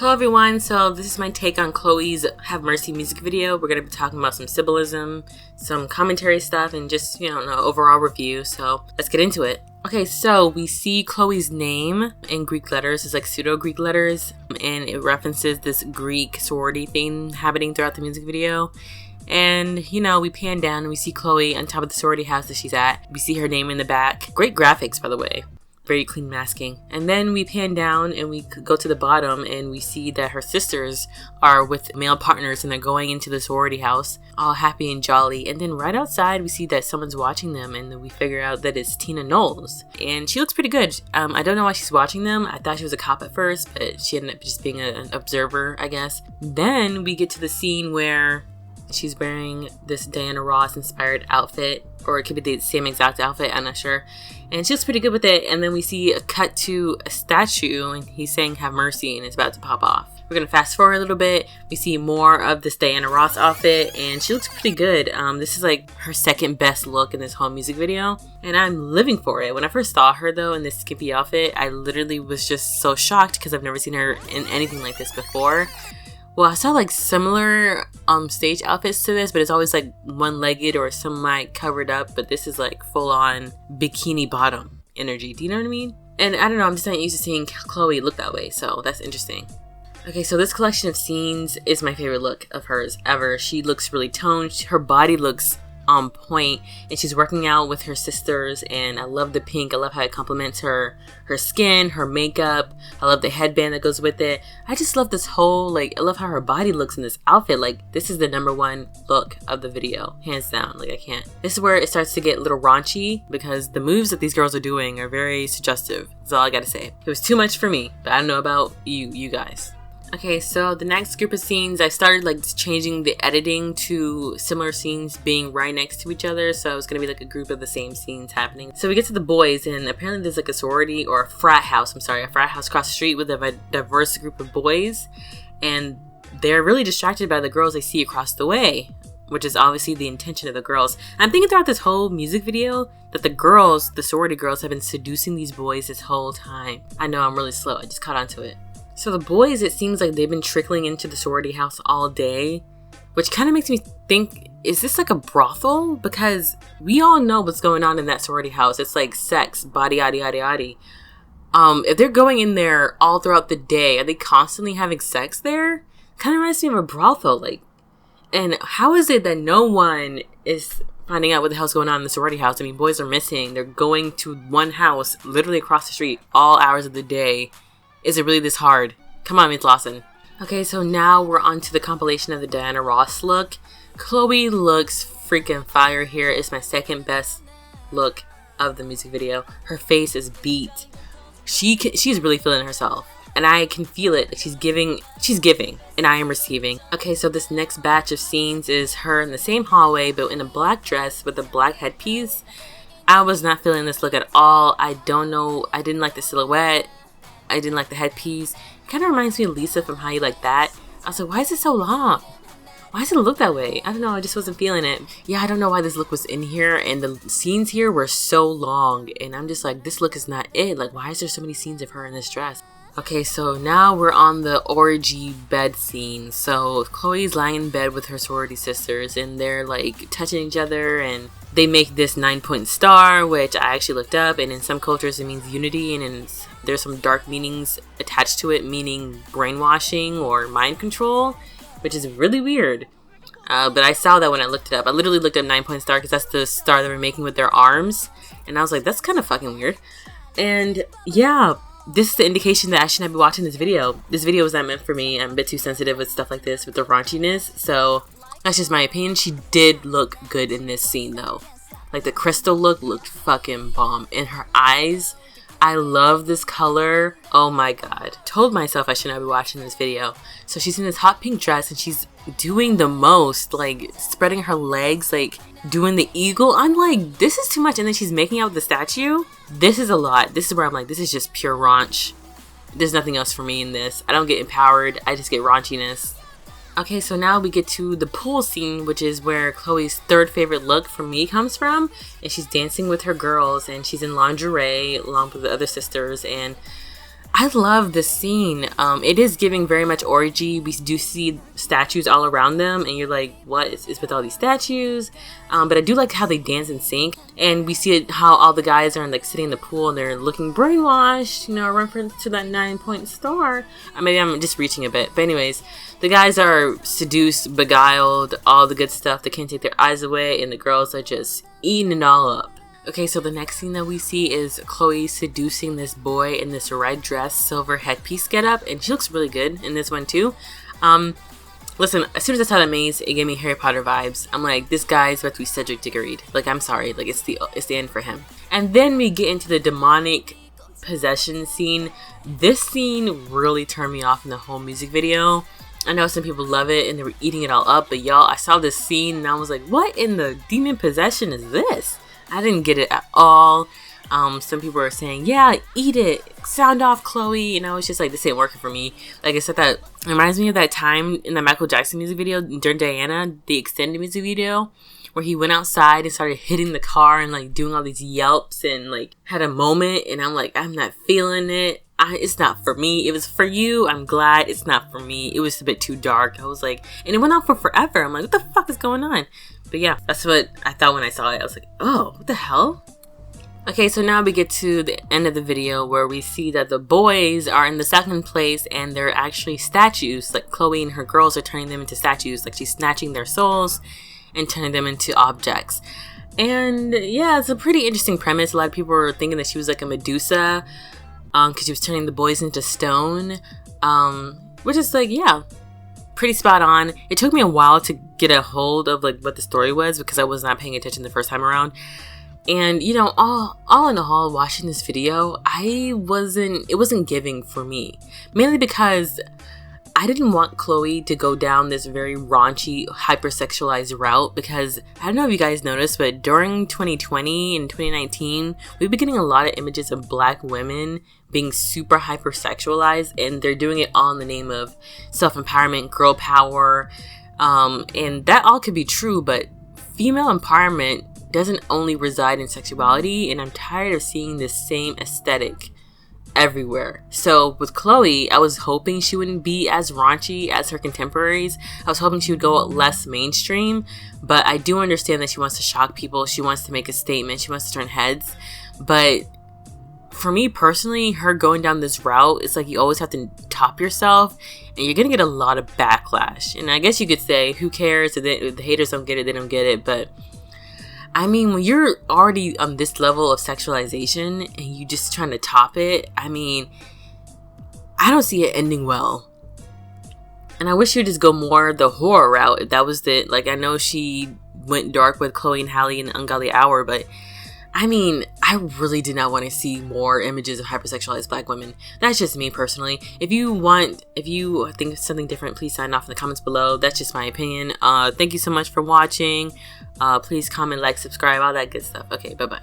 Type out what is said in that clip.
Hello everyone, so this is my take on Chloe's Have Mercy music video. We're going to be talking about some symbolism, some commentary stuff, and just, an overall review, so let's get into it. Okay, so we see Chloe's name in Greek letters. It's like pseudo-Greek letters, and it references this Greek sorority thing happening throughout the music video. And, we pan down and we see Chloe on top of the sorority house that she's at. We see her name in the back. Great graphics, by the way. Very clean masking. And then we pan down and we go to the bottom and we see that her sisters are with male partners and they're going into the sorority house all happy and jolly. And then right outside we see that someone's watching them, and then we figure out that it's Tina Knowles. And she looks pretty good. I don't know why she's watching them. I thought she was a cop at first, but she ended up just being an observer, I guess. Then we get to the scene where she's wearing this Diana Ross inspired outfit, or it could be the same exact outfit, I'm not sure. And she looks pretty good with it. And then we see a cut to a statue and he's saying "Have mercy," and it's about to pop off. We're gonna fast forward a little bit. We see more of this Diana Ross outfit and she looks pretty good. This is like her second best look in this whole music video, and I'm living for it. When I first saw her though in this skimpy outfit, I literally was just so shocked because I've never seen her in anything like this before. Well, I saw like similar stage outfits to this, but it's always like one-legged or semi-covered up, but this is like full-on bikini bottom energy. Do you know what I mean? And I don't know, I'm just not used to seeing Chloe look that way, so that's interesting. Okay, so this collection of scenes is my favorite look of hers ever. She looks really toned. Her body looks on point, and she's working out with her sisters, and I love the pink. I love how it complements her skin, her makeup. I love the headband that goes with it. I just love this whole, I love how her body looks in this outfit. This is the number 1 look of the video, hands down. I can't. This is where it starts to get a little raunchy because the moves that these girls are doing are very suggestive. That's all I gotta say. It was too much for me, but I don't know about you guys. Okay, so the next group of scenes, I started changing the editing to similar scenes being right next to each other, so it's gonna be a group of the same scenes happening. So we get to the boys, and apparently there's a sorority or a frat house across the street with a diverse group of boys, and they're really distracted by the girls they see across the way, which is obviously the intention of the girls. I'm thinking throughout this whole music video that the sorority girls have been seducing these boys this whole time. I know I'm really slow, I just caught onto it. So the boys, it seems like they've been trickling into the sorority house all day, which kind of makes me think, is this like a brothel? Because we all know what's going on in that sorority house. It's like sex, body, yaddy, yaddy, yaddy. If they're going in there all throughout the day, are they constantly having sex there? Kind of reminds me of a brothel. And how is it that no one is finding out what the hell's going on in the sorority house? I mean, boys are missing. They're going to one house literally across the street all hours of the day. Is it really this hard? Come on, Miss Lawson. Okay, so now we're on to the compilation of the Diana Ross look. Chloe looks freaking fire here. It's my second best look of the music video. Her face is beat. She's really feeling herself. And I can feel it. She's giving, and I am receiving. Okay, so this next batch of scenes is her in the same hallway, but in a black dress with a black headpiece. I was not feeling this look at all. I don't know. I didn't like the silhouette. I didn't like the headpiece. It kind of reminds me of Lisa from How You Like That. I was like, why is it so long? Why does it look that way? I don't know, I just wasn't feeling it. Yeah, I don't know why this look was in here, and the scenes here were so long, and I'm just like, this look is not it. Why is there so many scenes of her in this dress? Okay, so now we're on the orgy bed scene. So Chloe's lying in bed with her sorority sisters, and they're touching each other, and they make this 9-point star, which I actually looked up, and in some cultures it means unity, and there's some dark meanings attached to it, meaning brainwashing or mind control, which is really weird. But I saw that when I looked it up. I literally looked up 9-point star because that's the star they were making with their arms, and I was like, that's kind of fucking weird. And yeah, this is the indication that I should not be watching this video. This video was not meant for me. I'm a bit too sensitive with stuff like this, with the raunchiness, so that's just my opinion. She did look good in this scene though. The crystal look looked fucking bomb. And her eyes, I love this color. Oh my god. Told myself I should not be watching this video. So she's in this hot pink dress and she's doing the most, spreading her legs, doing the eagle. I'm like, this is too much. And then she's making out with the statue. This is a lot. This is where I'm like, this is just pure raunch. There's nothing else for me in this. I don't get empowered. I just get raunchiness. Okay, so now we get to the pool scene, which is where Chloe's third favorite look for me comes from. And she's dancing with her girls, and she's in lingerie along with the other sisters. And I love this scene. It is giving very much orgy. We do see statues all around them, and you're like, what is with all these statues? But I do like how they dance in sync, and we see how all the guys are like sitting in the pool and they're looking brainwashed. You know, a reference to that 9-point star. Maybe I'm just reaching a bit, but anyways, the guys are seduced, beguiled, all the good stuff. They can't take their eyes away, and the girls are just eating it all up. Okay, so the next scene that we see is Chloe seducing this boy in this red dress, silver headpiece getup, and she looks really good in this one too. Listen, as soon as I saw that maze, it gave me Harry Potter vibes. I'm like, this guy's about to be Cedric Diggory. Like, I'm sorry, like it's the end for him. And then we get into the demonic possession scene. This scene really turned me off in the whole music video. I know some people love it and they were eating it all up, but y'all, I saw this scene and I was like, what in the demon possession is this? I didn't get it at all. Some people were saying, yeah, eat it, sound off, Chloe. And I was just like, this ain't working for me. Like I said, that reminds me of that time in the Michael Jackson music video, during Diana, the extended music video, where he went outside and started hitting the car and like doing all these yelps and like had a moment. And I'm like, I'm not feeling it. It's not for me. It was for you. I'm glad it's not for me. It was a bit too dark. I was like, and it went on for forever. I'm like, what the fuck is going on? But yeah, that's what I thought when I saw it. I was like, oh, what the hell? Okay, so now we get to the end of the video where we see that the boys are in the second place and they're actually statues. Like Chloe and her girls are turning them into statues. Like she's snatching their souls and turning them into objects. And yeah, it's a pretty interesting premise. A lot of people were thinking that she was like a Medusa because she was turning the boys into stone. Which is like, yeah, pretty spot on. It took me a while to get a hold of like what the story was because I was not paying attention the first time around. And you know, all in all, watching this video, it wasn't giving for me. Mainly because I didn't want Chloe to go down this very raunchy, hypersexualized route because I don't know if you guys noticed, but during 2020 and 2019, we've been getting a lot of images of black women being super hypersexualized, and they're doing it all in the name of self-empowerment, girl power, and that all could be true, but female empowerment doesn't only reside in sexuality, and I'm tired of seeing this same aesthetic everywhere. So with Chloe, I was hoping she wouldn't be as raunchy as her contemporaries. I was hoping she would go less mainstream, but I do understand that she wants to shock people. She wants to make a statement. She wants to turn heads. But for me personally, her going down this route, it's like you always have to top yourself, and you're gonna get a lot of backlash. And I guess you could say, who cares? If the haters don't get it, they don't get it. But I mean, when you're already on this level of sexualization and you just trying to top it, I mean, I don't see it ending well. And I wish she would just go more the horror route if that was the, like, I know she went dark with Chloe and Halle in Ungodly Hour, but I mean, I really did not want to see more images of hypersexualized black women. That's just me personally. If you think of something different, please sign off in the comments below. That's just my opinion. Thank you so much for watching. Please comment, like, subscribe, all that good stuff. Okay, bye-bye.